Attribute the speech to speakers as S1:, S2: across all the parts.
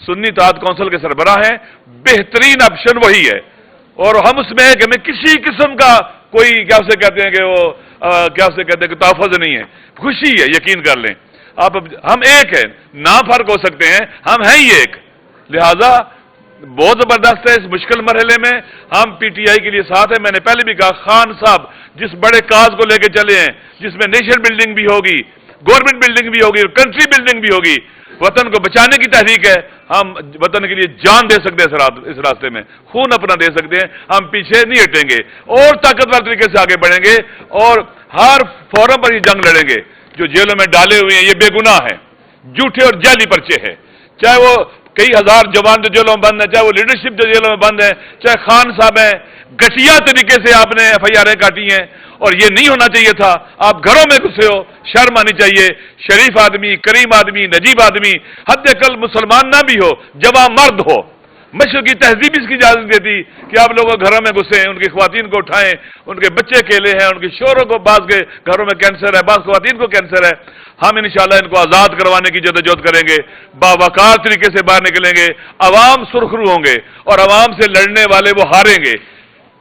S1: سنی اتحاد کونسل کے سربراہ ہیں، بہترین آپشن وہی ہے، اور ہم اس میں ہے کہ ہمیں کسی قسم کا کوئی کیا اسے کہتے ہیں کہ وہ کیا اسے کہتے ہیں کہ تحفظ نہیں ہے، خوشی ہے، یقین کر لیں آپ، ہم ایک ہیں، نہ فرق ہو سکتے ہیں، ہم ہیں ہی ایک، لہذا بہت زبردست ہے اس مشکل مرحلے میں ہم پی ٹی آئی کے لیے ساتھ ہیں۔ میں نے پہلے بھی کہا خان صاحب جس بڑے کاز کو لے کے چلے ہیں، جس میں نیشن بلڈنگ بھی ہوگی، گورنمنٹ بلڈنگ بھی ہوگی، کنٹری بلڈنگ بھی ہوگی، وطن کو بچانے کی تحریک ہے، ہم وطن کے لیے جان دے سکتے ہیں، اس راستے میں خون اپنا دے سکتے ہیں، ہم پیچھے نہیں ہٹیں گے اور طاقتور طریقے سے آگے بڑھیں گے اور ہر فورم پر یہ جنگ لڑیں گے۔ جو جیلوں میں ڈالے ہوئے ہیں یہ بے گناہ ہیں، جھوٹے اور جعلی پرچے ہیں، چاہے وہ کئی ہزار جوان جو جیلوں میں بند ہیں، چاہے وہ لیڈرشپ جو جیلوں میں بند ہے، چاہے خان صاحب ہیں، گھٹیا طریقے سے آپ نے ایف آئی آریں کاٹی ہیں، اور یہ نہیں ہونا چاہیے تھا۔ آپ گھروں میں گھسے ہو، شرم آنی چاہیے، شریف آدمی، کریم آدمی، نجیب آدمی، حد اقل مسلمان نہ بھی ہو، جوان مرد ہو، مشرق کی تہذیب اس کی اجازت دیتی کہ آپ لوگوں گھروں میں گھسیں، ان کی خواتین کو اٹھائیں، ان کے بچے اکیلے ہیں، ان کے شوہروں کو، بعض کے گھروں میں کینسر ہے، بعض خواتین کو کینسر ہے، ہم انشاءاللہ ان کو آزاد کروانے کی جدوجہد کریں گے، باوقار طریقے سے باہر نکلیں گے، عوام سرخرو ہوں گے اور عوام سے لڑنے والے وہ ہاریں گے۔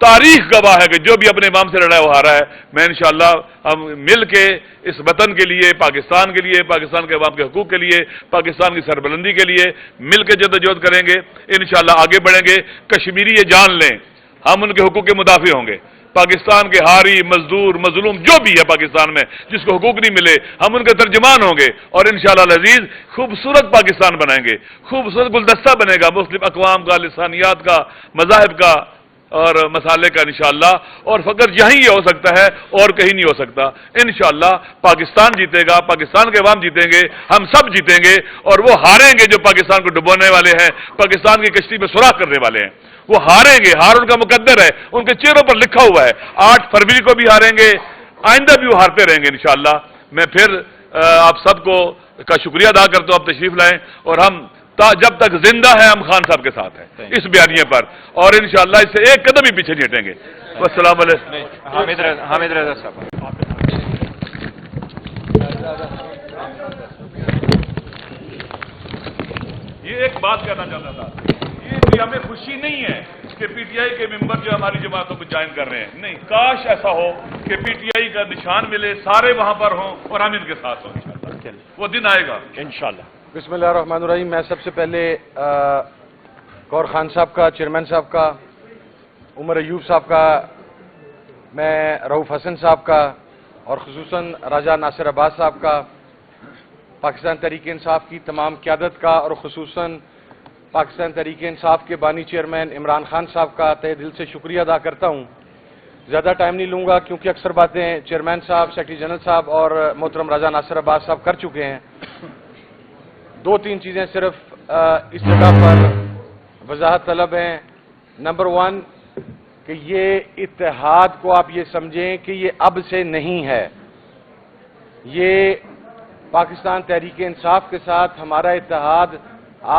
S1: تاریخ گواہ ہے کہ جو بھی اپنے امام سے لڑا ہے وہ ہارا ہے۔ میں انشاءاللہ ہم مل کے اس وطن کے لیے، پاکستان کے لیے، پاکستان کے عوام کے حقوق کے لیے، پاکستان کی سربلندی کے لیے مل کے جدوجہد کریں گے، انشاءاللہ آگے بڑھیں گے۔ کشمیری یہ جان لیں ہم ان کے حقوق کے مدافع ہوں گے، پاکستان کے ہاری، مزدور، مظلوم جو بھی ہے پاکستان میں جس کو حقوق نہیں ملے ہم ان کے ترجمان ہوں گے، اور انشاءاللہ العزیز خوبصورت پاکستان بنائیں گے، خوبصورت گلدستہ بنے گا مسلم اقوام کا، لسانیات کا، مذاہب کا اور مسالے کا انشاءاللہ، اور فقط یہیں یہ ہو سکتا ہے اور کہیں نہیں ہو سکتا۔ انشاءاللہ پاکستان جیتے گا، پاکستان کے عوام جیتیں گے، ہم سب جیتیں گے، اور وہ ہاریں گے جو پاکستان کو ڈبونے والے ہیں، پاکستان کی کشتی میں سوراخ کرنے والے ہیں، وہ ہاریں گے، ہار ان کا مقدر ہے، ان کے چہروں پر لکھا ہوا ہے۔ 8 فروری کو بھی ہاریں گے، آئندہ بھی وہ ہارتے رہیں گے انشاءاللہ۔ میں پھر آپ سب کو کا شکریہ ادا کرتا ہوں، آپ تشریف لائیں، اور ہم جب تک زندہ ہیں ہم خان صاحب کے ساتھ ہیں اس بیانیے پر، اور انشاءاللہ اس سے ایک قدم ہی پیچھے نہیں ہٹیں گے۔ السلام علیکم۔
S2: حامد رضا صاحب،
S1: یہ ایک بات کہنا چاہتا تھا، یہ کوئی ہمیں خوشی نہیں ہے کہ پی ٹی آئی کے ممبر جو ہماری جماعتوں کو جوائن کر رہے ہیں، نہیں، کاش ایسا ہو کہ پی ٹی آئی کا نشان ملے، سارے وہاں پر ہوں اور ہم ان کے ساتھ ہوں، وہ دن آئے گا انشاءاللہ۔
S3: بسم اللہ الرحمن الرحیم۔ میں سب سے پہلے گور خان صاحب کا، چیئرمین صاحب کا، عمر ایوب صاحب کا، میں رؤوف حسن صاحب کا، اور خصوصاً راجہ ناصر عباس صاحب کا، پاکستان تحریک انصاف کی تمام قیادت کا، اور خصوصاً پاکستان تحریک انصاف کے بانی چیئرمین عمران خان صاحب کا تہہ دل سے شکریہ ادا کرتا ہوں۔ زیادہ ٹائم نہیں لوں گا کیونکہ اکثر باتیں چیئرمین صاحب، سیکرٹری جنرل صاحب اور محترم راجہ ناصر عباس صاحب کر چکے ہیں۔ 2-3 چیزیں صرف اس جگہ پر وضاحت طلب ہیں۔ نمبر 1 کہ یہ اتحاد کو آپ یہ سمجھیں کہ یہ اب سے نہیں ہے، یہ پاکستان تحریک انصاف کے ساتھ ہمارا اتحاد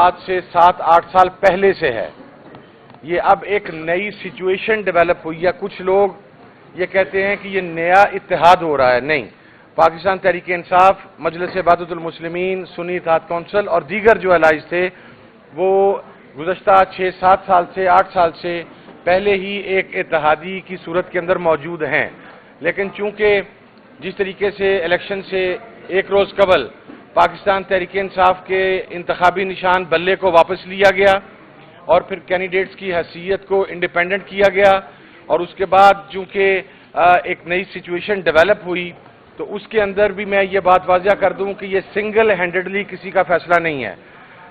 S3: آج سے 7-8 سال پہلے سے ہے۔ یہ اب ایک نئی سچویشن ڈیولپ ہوئی ہے۔ کچھ لوگ یہ کہتے ہیں کہ یہ نیا اتحاد ہو رہا ہے، نہیں۔ پاکستان تحریک انصاف، مجلس وحدت المسلمین، سنی اتحاد کونسل اور دیگر جو الائز تھے وہ گزشتہ 6-7 سال سے 8 سال سے پہلے ہی ایک اتحادی کی صورت کے اندر موجود ہیں، لیکن چونکہ جس طریقے سے الیکشن سے ایک روز قبل پاکستان تحریک انصاف کے انتخابی نشان بلے کو واپس لیا گیا اور پھر کینڈیڈیٹس کی حیثیت کو انڈیپینڈنٹ کیا گیا، اور اس کے بعد چونکہ ایک نئی سچویشن ڈیولپ ہوئی، تو اس کے اندر بھی میں یہ بات واضح کر دوں کہ یہ سنگل ہینڈڈلی کسی کا فیصلہ نہیں ہے۔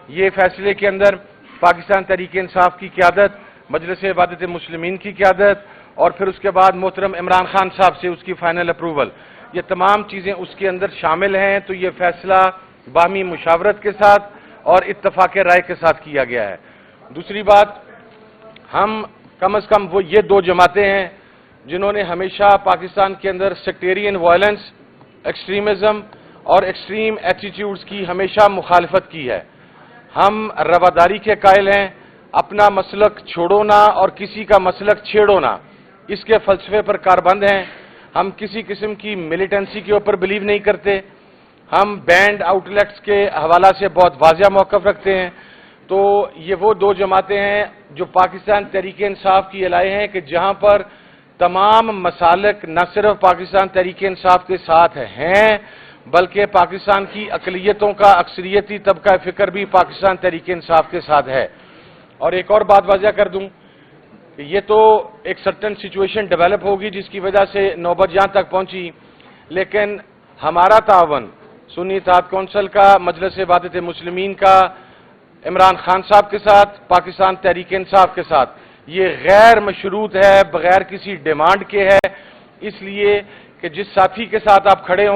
S3: یہ فیصلے کے اندر پاکستان تحریک انصاف کی قیادت، مجلس وحدت المسلمین کی قیادت، اور پھر اس کے بعد محترم عمران خان صاحب سے اس کی فائنل اپروول، یہ تمام چیزیں اس کے اندر شامل ہیں۔ تو یہ فیصلہ باہمی مشاورت کے ساتھ اور اتفاق رائے کے ساتھ کیا گیا ہے۔ دوسری بات، ہم کم از کم وہ یہ 2 جماعتیں ہیں جنہوں نے ہمیشہ پاکستان کے اندر سیکٹیرین وائلنس، ایکسٹریمزم اور ایکسٹریم ایٹیٹیوڈز کی ہمیشہ مخالفت کی ہے۔ ہم رواداری کے قائل ہیں، اپنا مسلک چھوڑو نہ اور کسی کا مسلک چھیڑو نہ، اس کے فلسفے پر کاربند ہیں۔ ہم کسی قسم کی ملیٹنسی کے اوپر بلیو نہیں کرتے۔ ہم بینڈ آؤٹ لیٹس کے حوالہ سے بہت واضح موقف رکھتے ہیں۔ تو یہ وہ دو جماعتیں ہیں جو پاکستان تحریک انصاف کی الائے ہیں کہ جہاں پر تمام مسالک نہ صرف پاکستان تحریک انصاف کے ساتھ ہیں بلکہ پاکستان کی اقلیتوں کا اکثریتی طبقہ فکر بھی پاکستان تحریک انصاف کے ساتھ ہے. اور ایک اور بات واضح کر دوں کہ یہ تو ایک سرٹن سچویشن ڈیولپ ہوگی جس کی وجہ سے نوبت یہاں تک پہنچی، لیکن ہمارا تعاون سنی اتحاد کونسل کا، مجلس وحدت مسلمین کا، عمران خان صاحب کے ساتھ، پاکستان تحریک انصاف کے ساتھ یہ غیر مشروط ہے، بغیر کسی ڈیمانڈ کے ہے، اس لیے کہ جس ساتھی کے ساتھ آپ کھڑے ہوں